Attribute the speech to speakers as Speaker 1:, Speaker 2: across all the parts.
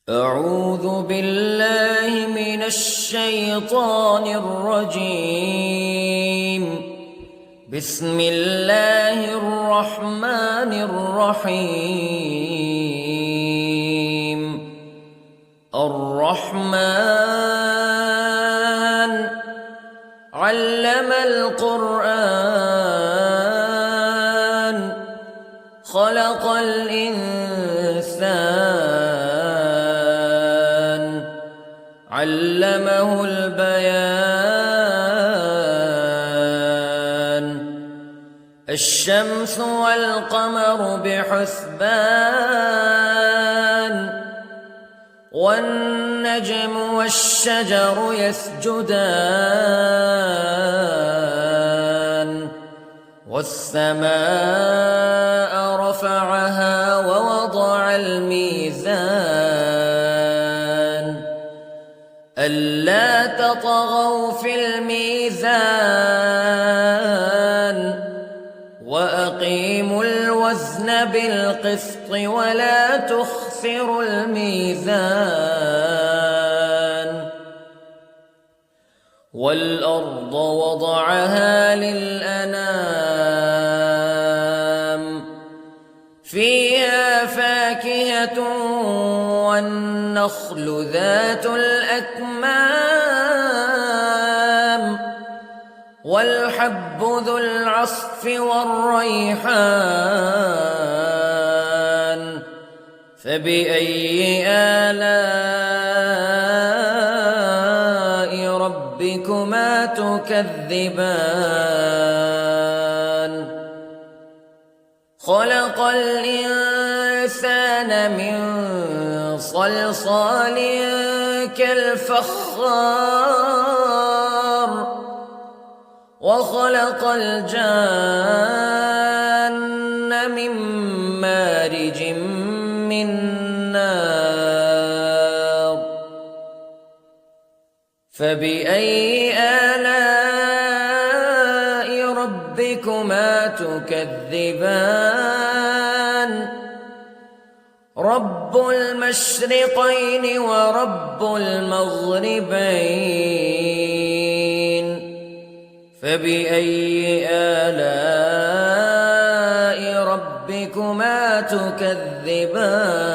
Speaker 1: أعوذ بالله من الشيطان الرجيم. بسم الله الرحمن الرحيم. الرحمن علم القرآن خلق الإنسان علمه البيان. الشمس والقمر بحسبان والنجم والشجر يسجدان والسماء رفعها ووضع الميزان ألا تطغوا في الميزان وأقيموا الوزن بالقسط ولا تخسروا الميزان. والأرض وضعها للأنام فيها فاكهة والنخل ذات الأكمام والحب ذو العصف والريحان فبأي آلاء ربكما تكذبان. خلق الإنسان من صلصال كالفخار وخلق الجان من مارج من نار فبأي آلاء ربكما تكذبان. رب المشرقين ورب المغربين فبأي آلاء ربكما تكذبان.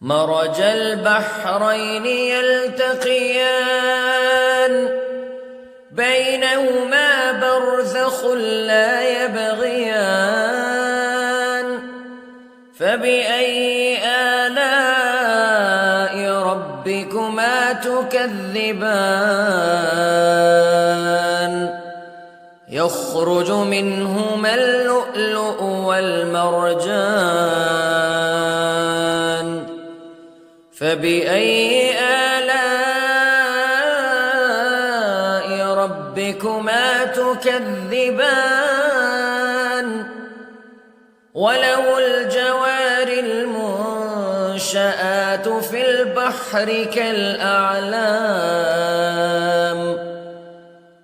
Speaker 1: مرج البحرين يلتقيان بينهما برزخ لا يبغيان فبأي آلاء ربكما تكذبان. يخرج منهما اللؤلؤ والمرجان فبأي آلاء ربكما تكذبان. وله الجوار المنشآت في البحر كالأعلام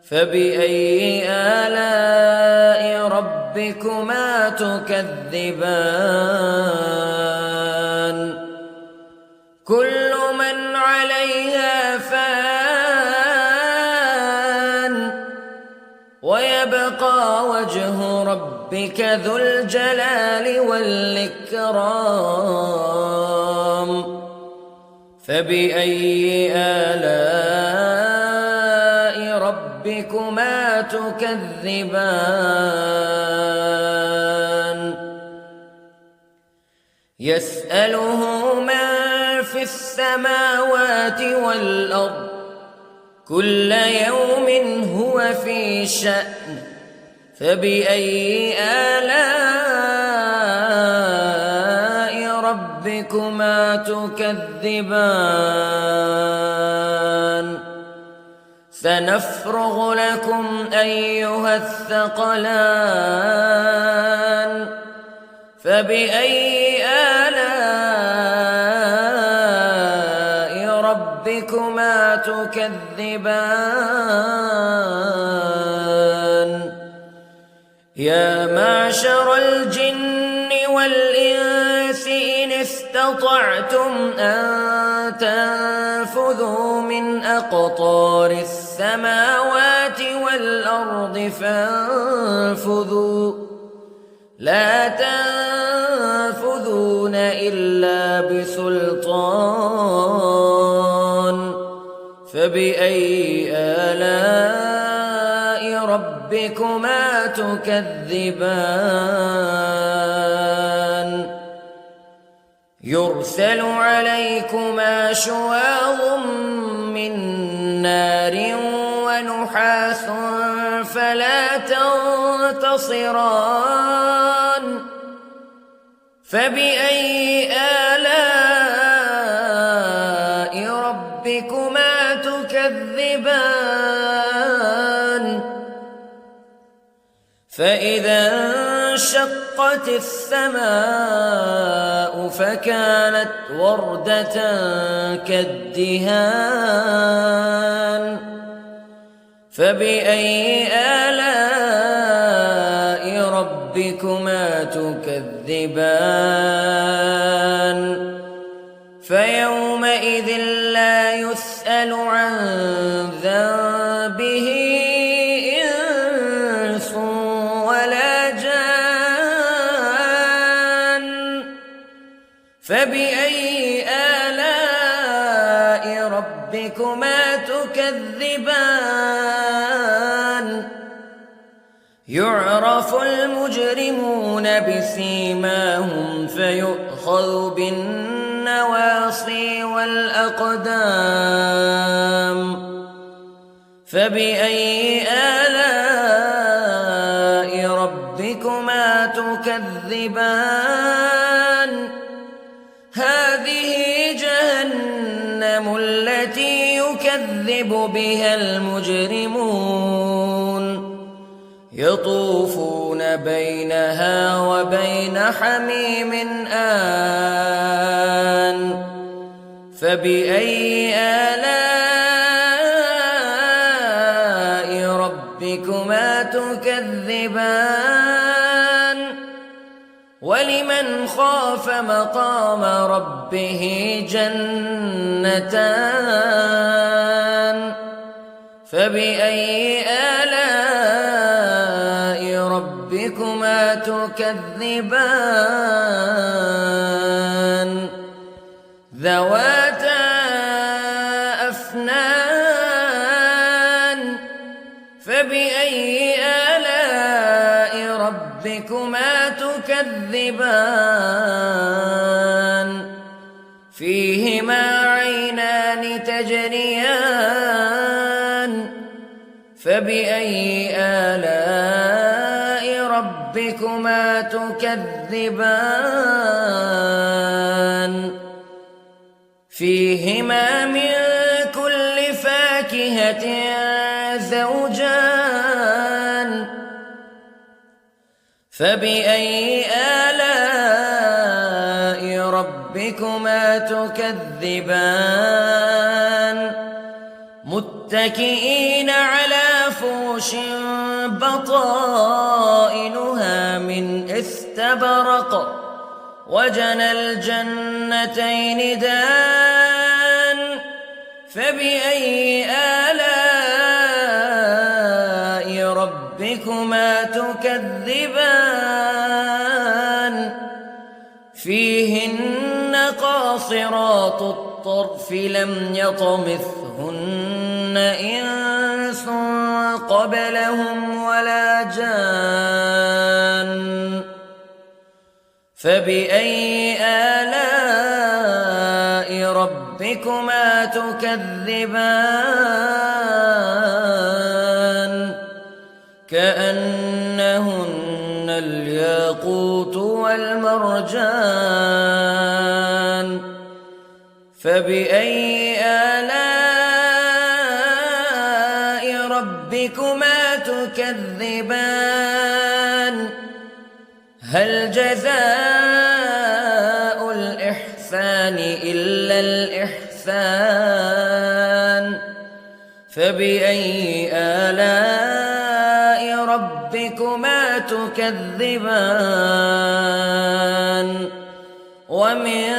Speaker 1: فبأي آلاء ربكما تكذبان. كل من عليها فان ويبقى وجه ربك ذو الجلال والإكرام فبأي آلاء ربكما تكذبان. يسأله من في السماوات والأرض كل يوم هو في شأن فبأي آلاء ربكما تكذبان. سنفرغ لكم أيها الثقلان فبأي آلاء ربكما تكذبان. يا معشر الجن والإنس استطعتم أن تنفذوا من أقطار السماوات والأرض فانفذوا لا تنفذون إلا بسلطان فبأي آلاء ربكما تكذبان يرسل عليكما شواظ من نار ونحاس فلا تنتصران فبأي آلاء ربكما تكذبان فإذا انشقت السماء فكانت وردة كالدهان فبأي آلاء ربكما تكذبان فيومئذ لا يسأل عن ذنبه إنس ولا جان فبأي آلاء ربكما تكذبان يعرف المجرمون بسيماهم فيؤخذ بالنواصي والأقدام فبأي آلاء ربكما تكذبان هذه جهنم التي يكذب بها المجرمون يطوفون بينها وبين حميم آن فبأي آلاء ربكما تكذبان ولمن خاف مقام ربه جنتان فبأي آلاء ربكما تكذبان ذواتا أفنان فبأي آلاء ربكما تكذبان فيهما عينان تجريان فبأي آلاء ربكما تكذبان فيهما من كل فاكهة زوجان فبأي آلاء ربكما تكذبان متكئين على فرش بطائنها من استبرق وجنى الجنتين دان فبأي آلاء ربكما تكذبان فيهن قاصرات الطرف لم يطمثهن إنس قبلهم ولا جان فبأي آلاء ربكما تكذبان كأنهن الياقوت والمرجان فبأي آلاء ربكما تكذبان هل جزاء الإحسان إلا الإحسان فبأي آلاء ربكما تكذبان ومن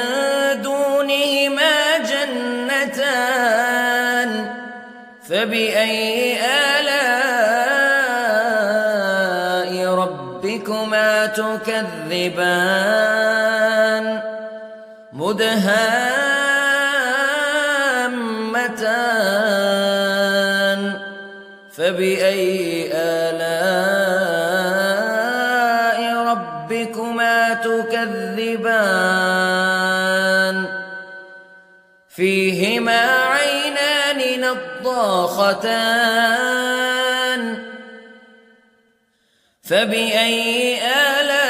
Speaker 1: دونهما جنتان فبأي آلاء ربكما تكذبان مدهامتان فبأي آلاء ربكما تكذبان فيهما عينان نضاختان فبأي آلاء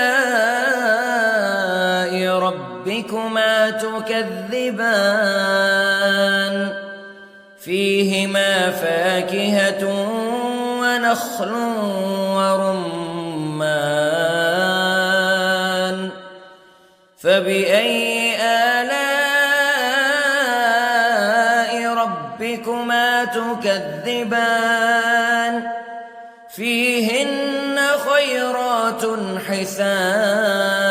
Speaker 1: ربكما تكذبان فيهما فاكهة ونخل ورمان فبأي آلاء ربكما تكذبان فيهن خيرات حسان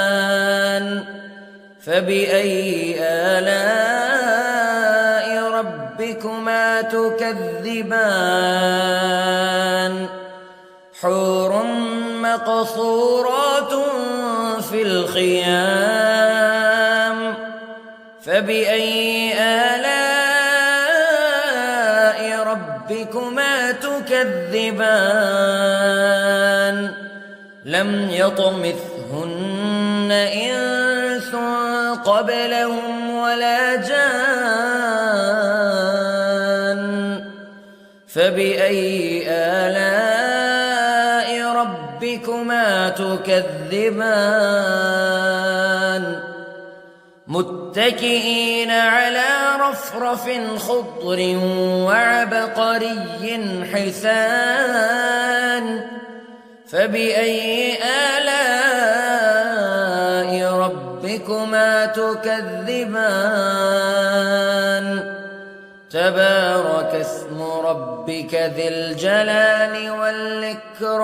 Speaker 1: فبأي آلاء ربكما تكذبان حور مقصورات في الخيام فبأي آلاء ربكما تكذبان لم يطمثهن إنس قبلهم ولا جان فبأي آلاء ربكما تكذبان متكئين على رفرف خضر وعبقري حسان فبأي آلاء ربكما تكذبان تبارك اسم ربك ذي الجلال والإكرام